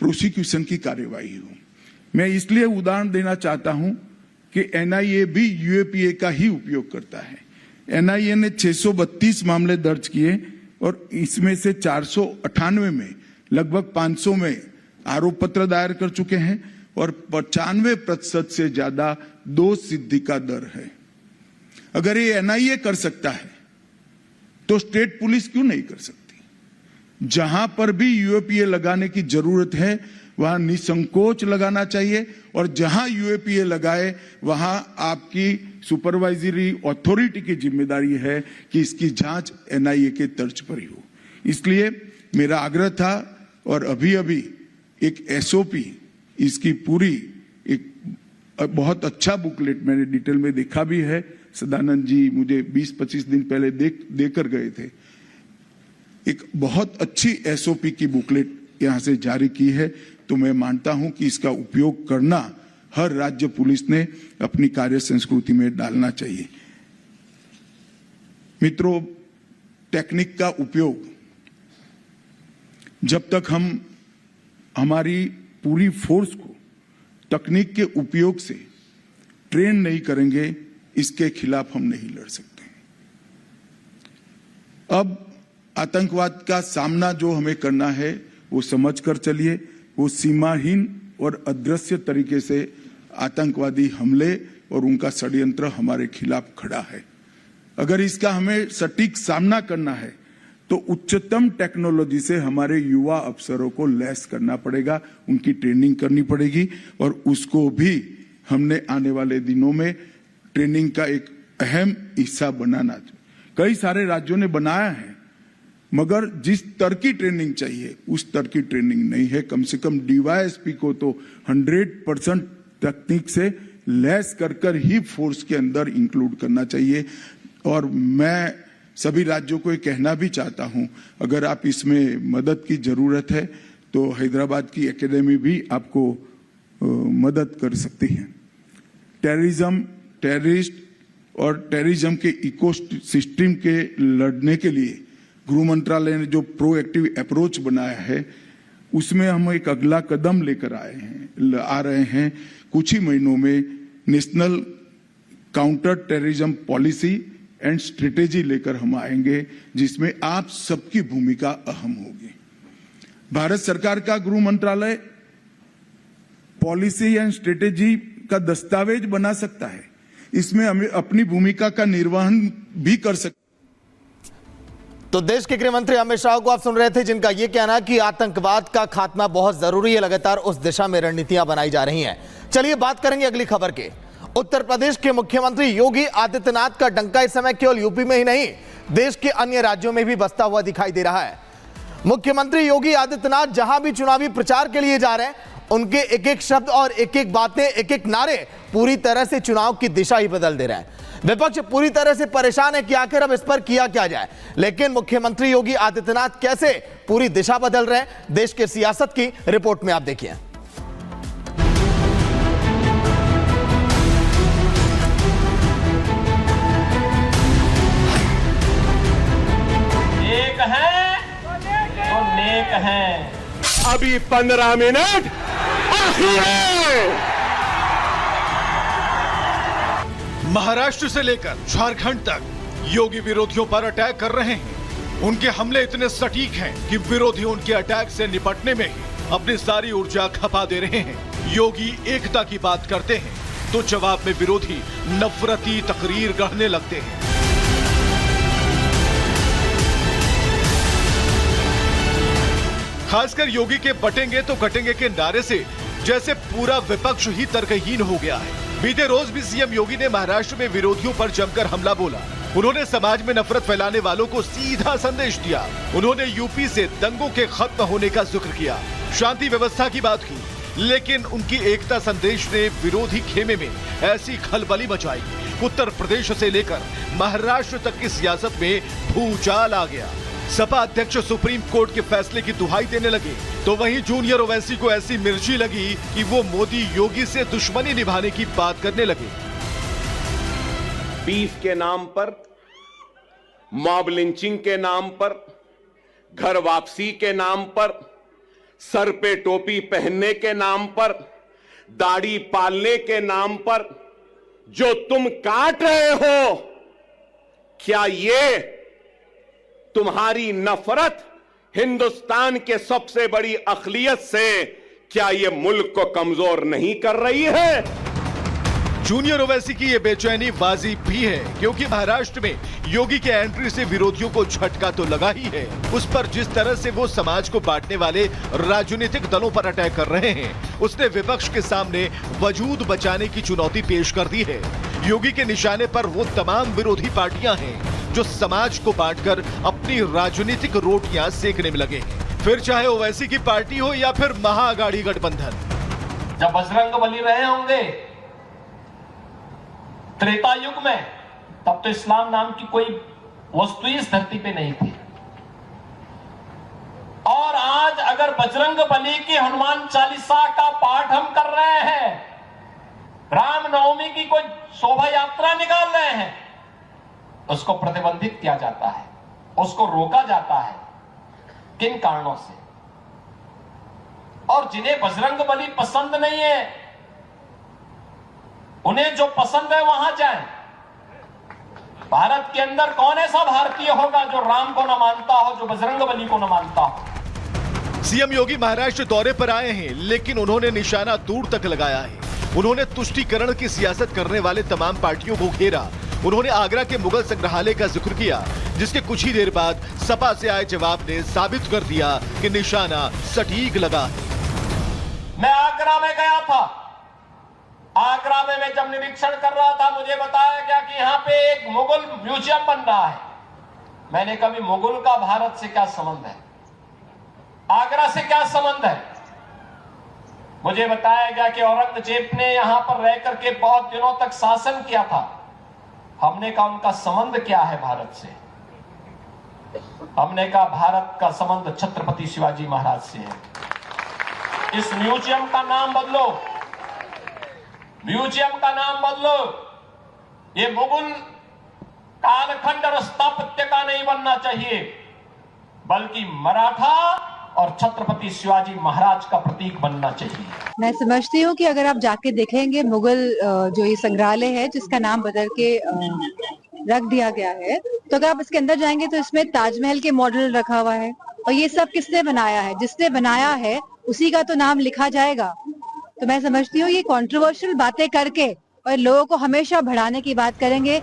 Prosecution की कार्यवाही हो। मैं इसलिए उदाहरण देना चाहता हूं कि एनआईए भी यूएपीए का ही उपयोग करता है। एनआईए ने 632 मामले दर्ज किए और इसमें से 498 में लगभग 500 में आरोप पत्र दायर कर चुके हैं और 95% से ज्यादा दोष सिद्धि का दर है। अगर ये एनआईए कर सकता है तो स्टेट पुलिस क्यों नहीं कर सकती? जहां पर भी यूएपीए लगाने की जरूरत है वहां निसंकोच लगाना चाहिए और जहां यूएपीए लगाए वहां आपकी सुपरवाइजरी अथॉरिटी की जिम्मेदारी है कि इसकी जांच एनआईए के तर्ज पर ही हो। इसलिए मेरा आग्रह था और अभी एक एसओपी, इसकी पूरी एक बहुत अच्छा बुकलेट मैंने डिटेल में देखा भी है। सदानंद जी मुझे 20-25 दिन पहले देकर गए थे। एक बहुत अच्छी एसओपी की बुकलेट यहां से जारी की है, तो मैं मानता हूं कि इसका उपयोग करना हर राज्य पुलिस ने अपनी कार्य संस्कृति में डालना चाहिए। मित्रों, टेक्निक का उपयोग जब तक हम हमारी पूरी फोर्स को तकनीक के उपयोग से ट्रेन नहीं करेंगे, इसके खिलाफ हम नहीं लड़ सकते। अब आतंकवाद का सामना जो हमें करना है वो समझकर चलिए। वो सीमाहीन और अदृश्य तरीके से आतंकवादी हमले और उनका षड्यंत्र हमारे खिलाफ खड़ा है। अगर इसका हमें सटीक सामना करना है तो उच्चतम टेक्नोलॉजी से हमारे युवा अफसरों को लैस करना पड़ेगा, उनकी ट्रेनिंग करनी पड़ेगी और उसको भी हमने आने वाले दिनों में ट्रेनिंग का एक अहम हिस्सा बनाना चाहिए। कई सारे राज्यों ने बनाया है, मगर जिस स्तर की ट्रेनिंग चाहिए उस स्तर की ट्रेनिंग नहीं है। कम से कम डीवाईएसपी को तो 100% तकनीक से लैस कर ही फोर्स के अंदर इंक्लूड करना चाहिए। और मैं सभी राज्यों को ये कहना भी चाहता हूं, अगर आप इसमें मदद की जरूरत है तो हैदराबाद की एकेडमी भी आपको मदद कर सकती है। टेररिस्ट और टेररिज्म के इकोसिस्टम के लड़ने के लिए गृह मंत्रालय ने जो प्रोएक्टिव अप्रोच बनाया है उसमें हम एक अगला कदम लेकर आ रहे हैं। कुछ ही महीनों में national counter terrorism policy and strategy लेकर हम आएंगे, जिसमें आप सबकी भूमिका अहम होगी। भारत सरकार का गृह मंत्रालय पॉलिसी एंड स्ट्रेटेजी का दस्तावेज बना सकता है, इसमें हमें अपनी भूमिका का निर्वहन भी कर सकते। तो देश के गृह मंत्री अमित शाह को आप सुन रहे थे, जिनका यह कहना है कि आतंकवाद का खात्मा बहुत जरूरी है। लगातार उस दिशा में रणनीतियां बनाई जा रही हैं। चलिए बात करेंगे अगली खबर के। उत्तर प्रदेश के मुख्यमंत्री योगी आदित्यनाथ का डंका इस समय केवल यूपी में ही नहीं, देश के अन्य राज्यों में भी बजता हुआ दिखाई दे रहा है। मुख्यमंत्री योगी आदित्यनाथ जहां भी चुनावी प्रचार के लिए जा रहे हैं, उनके एक एक शब्द और एक एक बातें, एक एक नारे पूरी तरह से चुनाव की दिशा ही बदल दे रहे हैं। विपक्ष पूरी तरह से परेशान है कि आखिर अब इस पर किया क्या जाए, लेकिन मुख्यमंत्री योगी आदित्यनाथ कैसे पूरी दिशा बदल रहे हैं, देश के सियासत की रिपोर्ट में आप देखिए। एक है तो नेक है। अभी 15 मिनट बाकी है। महाराष्ट्र से लेकर झारखंड तक योगी विरोधियों पर अटैक कर रहे हैं। उनके हमले इतने सटीक हैं कि विरोधी उनके अटैक से निपटने में ही अपनी सारी ऊर्जा खपा दे रहे हैं। योगी एकता की बात करते हैं तो जवाब में विरोधी नफरती तकरीर गढ़ने लगते हैं। खासकर योगी के बटेंगे तो कटेंगे के नारे से जैसे पूरा विपक्ष ही तर्कहीन हो गया है। बीते रोज भी सीएम योगी ने महाराष्ट्र में विरोधियों पर जमकर हमला बोला। उन्होंने समाज में नफरत फैलाने वालों को सीधा संदेश दिया। उन्होंने यूपी से दंगों के खत्म होने का जिक्र किया, शांति व्यवस्था की बात की, लेकिन उनकी एकता संदेश ने विरोधी खेमे में ऐसी खलबली मचाई, उत्तर प्रदेश से लेकर महाराष्ट्र तक की सियासत में भूचाल आ गया। सपा अध्यक्ष सुप्रीम कोर्ट के फैसले की दुहाई देने लगे, तो वहीं जूनियर ओवैसी को ऐसी मिर्ची लगी कि वो मोदी योगी से दुश्मनी निभाने की बात करने लगे। बीफ के नाम पर, मॉब लिंचिंग के नाम पर, घर वापसी के नाम पर सर पे टोपी पहनने के नाम पर, दाढ़ी पालने के नाम पर जो तुम काट रहे हो, क्या ये तुम्हारी नफरत हिंदुस्तान के सबसे बड़ी अक़लियत से, क्या ये मुल्क को कमजोर नहीं कर रही है? जूनियर ओवैसी की ये बेचैनी वाजिब भी है, क्योंकि महाराष्ट्र में योगी के एंट्री से विरोधियों को झटका तो लगा ही है। उस पर जिस तरह से वो समाज को बांटने वाले राजनीतिक दलों पर अटैक कर रहे हैं, उसने विपक्ष के सामने वजूद बचाने की चुनौती पेश कर दी है। योगी के निशाने पर वो तमाम विरोधी पार्टियां हैं जो समाज को बांटकर अपनी राजनीतिक रोटियां सेकने में लगे हैं, फिर चाहे ओवैसी की पार्टी हो या फिर महाअघाड़ी गठबंधन। जब बजरंग बली रहे होंगे त्रेता युग में, तब तो इस्लाम नाम की कोई वस्तु इस धरती पे नहीं थी। और आज अगर बजरंग बली की हनुमान चालीसा का पाठ हम कर रहे हैं, रामनवमी की कोई शोभा यात्रा निकाल रहे हैं, उसको प्रतिबंधित किया जाता है, उसको रोका जाता है। किन कारणों से? और जिन्हें बजरंग बली पसंद नहीं है, उन्हें जो पसंद है वहां जाएं। भारत के अंदर कौन ऐसा भारतीय होगा जो राम को न मानता हो, जो बजरंग बली को न मानता हो? सीएम योगी महाराष्ट्र दौरे पर आए हैं, लेकिन उन्होंने निशाना दूर तक लगाया है। उन्होंने तुष्टीकरण की सियासत करने वाले तमाम पार्टियों को घेरा। उन्होंने आगरा के मुगल संग्रहालय का जिक्र किया, जिसके कुछ ही देर बाद सपा से आए जवाब ने साबित कर दिया कि निशाना सटीक लगा है। मैं आगरा में गया था। आगरा में मैं जब निरीक्षण कर रहा था, मुझे बताया गया कि यहाँ पे एक मुगल म्यूजियम बन रहा है। मैंने कभी मुगल का भारत से क्या संबंध है, आगरा से क्या संबंध है? मुझे बताया गया कि औरंगजेब ने यहां पर रह करके बहुत दिनों तक शासन किया था। हमने कहा उनका संबंध क्या है भारत से? हमने कहा भारत का संबंध छत्रपति शिवाजी महाराज से है। इस म्यूजियम का नाम बदलो, म्यूजियम का नाम बदलो। ये मुगल कालखंड और स्थापत्य का नहीं बनना चाहिए, बल्कि मराठा और छत्रपति शिवाजी महाराज का प्रतीक बनना चाहिए। मैं समझती हूँ कि अगर आप जाके देखेंगे मुगल जो ये संग्रहालय है, जिसका नाम बदल के रख दिया गया है, तो अगर आप इसके अंदर जाएंगे तो इसमें ताजमहल के मॉडल रखा हुआ है। और ये सब किसने बनाया है? जिसने बनाया है उसी का तो नाम लिखा जाएगा। तो मैं समझती हूँ ये कंट्रोवर्शियल बातें करके और लोगों को हमेशा बढ़ाने की बात करेंगे।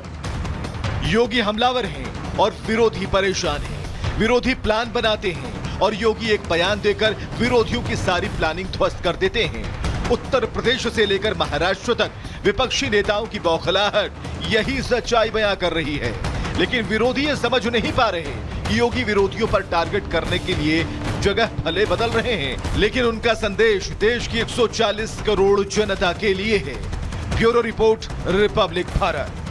योगी हमलावर हैं और विरोधी परेशान हैं। विरोधी प्लान बनाते हैं और योगी एक बयान देकर विरोधियों की सारी प्लानिंग ध्वस्त कर देते हैं। उत्तर प्रदेश से लेकर महाराष्ट्र तक विपक्षी नेताओं की बौखलाहट यही सच्चाई बयां कर रही है। लेकिन विरोधी ये समझ नहीं पा रहे कि योगी विरोधियों पर टारगेट करने के लिए जगह भले बदल रहे हैं, लेकिन उनका संदेश देश की 140 करोड़ जनता के लिए है। Bureau report, Republic Bharat.